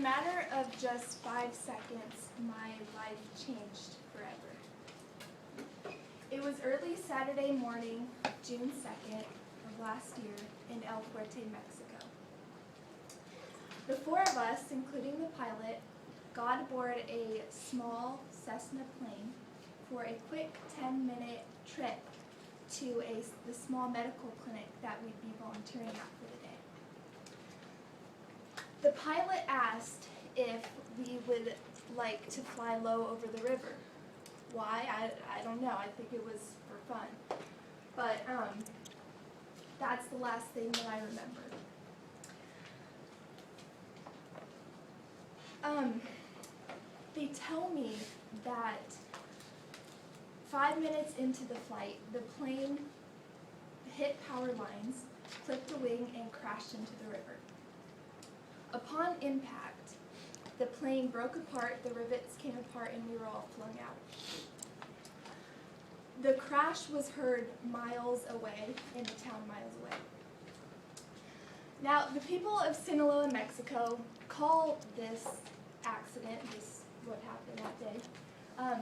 matter of just 5 seconds, my life changed forever. It was early Saturday morning, June 2nd of last year in El Fuerte, Mexico. The 4 of us, including the pilot, got aboard a small Cessna plane for a quick 10-minute trip to the small medical clinic that we'd be volunteering at for the day. The pilot asked if we would like to fly low over the river. Why? I don't know. I think it was for fun. But that's the last thing that I remember. They tell me that 5 minutes into the flight, the plane hit power lines, clipped a wing, and crashed into the river. Upon impact, the plane broke apart, the rivets came apart, and we were all flung out. The crash was heard miles away, in the town miles away. Now, the people of Sinaloa, Mexico, call this accident, what happened that day,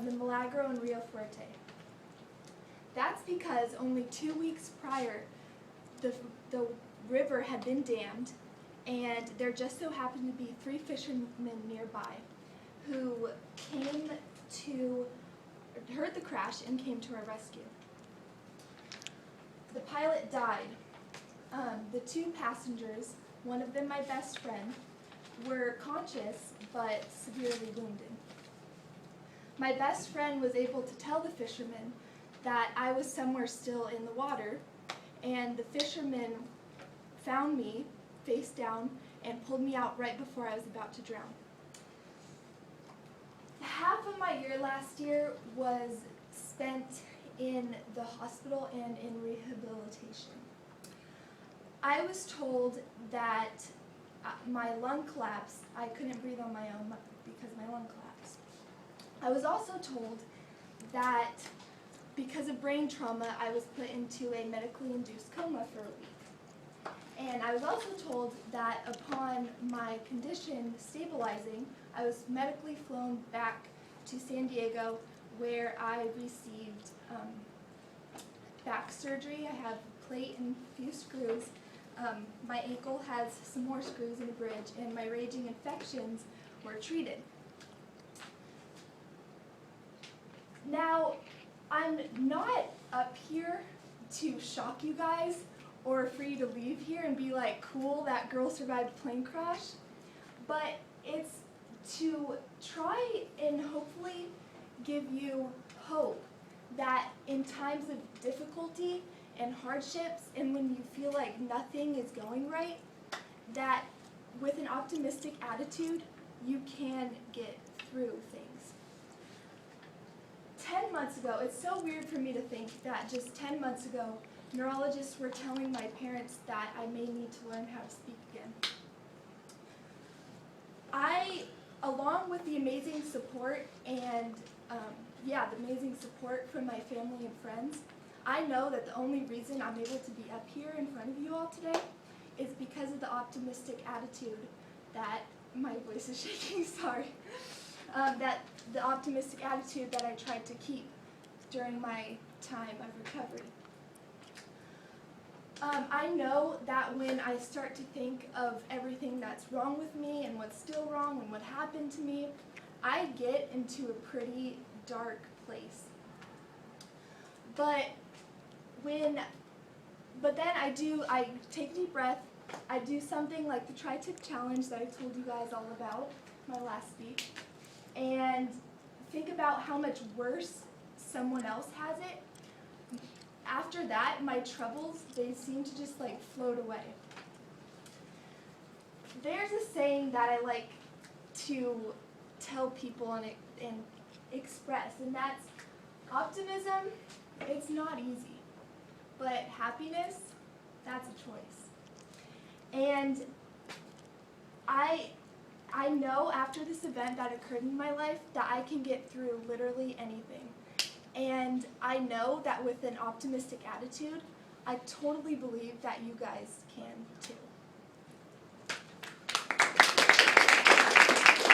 the Milagro and Rio Fuerte. That's because only 2 weeks prior, the river had been dammed, and there just so happened to be 3 fishermen nearby who heard the crash and came to our rescue. The pilot died. The 2 passengers, one of them my best friend, were conscious but severely wounded. My best friend was able to tell the fishermen that I was somewhere still in the water, and the fishermen found me face down and pulled me out right before I was about to drown. Half of my year last year was spent in the hospital and in rehabilitation. I was told that my lung collapsed. I couldn't breathe on my own because my lung collapsed. I was also told that because of brain trauma, I was put into a medically induced coma for a week. And I was also told that upon my condition stabilizing, I was medically flown back to San Diego, where I received back surgery. I have a plate and a few screws. My ankle has some more screws and a bridge, and my raging infections were treated. Now, I'm not up here to shock you guys or for you to leave here and be like, cool, that girl survived a plane crash, but it's to try and hopefully give you hope that in times of difficulty and hardships, and when you feel like nothing is going right, that with an optimistic attitude, you can get through things. 10 months ago, it's so weird for me to think that just 10 months ago, neurologists were telling my parents that I may need to learn how to speak again. Along with the amazing support and the amazing support from my family and friends, I know that the only reason I'm able to be up here in front of you all today is because of the optimistic attitude that, my voice is shaking, sorry, that the optimistic attitude that I tried to keep during my time of recovery. I know that when I start to think of everything that's wrong with me and what's still wrong and what happened to me, I get into a pretty dark place. But then I take a deep breath, I do something like the tri-tip challenge that I told you guys all about, my last speech, and think about how much worse someone else has it. After that, my troubles, they seem to just like float away. There's a saying that I like to tell people and express, and that's optimism, it's not easy, but happiness, that's a choice. And I know after this event that occurred in my life that I can get through literally anything. And I know that with an optimistic attitude, I totally believe that you guys can too.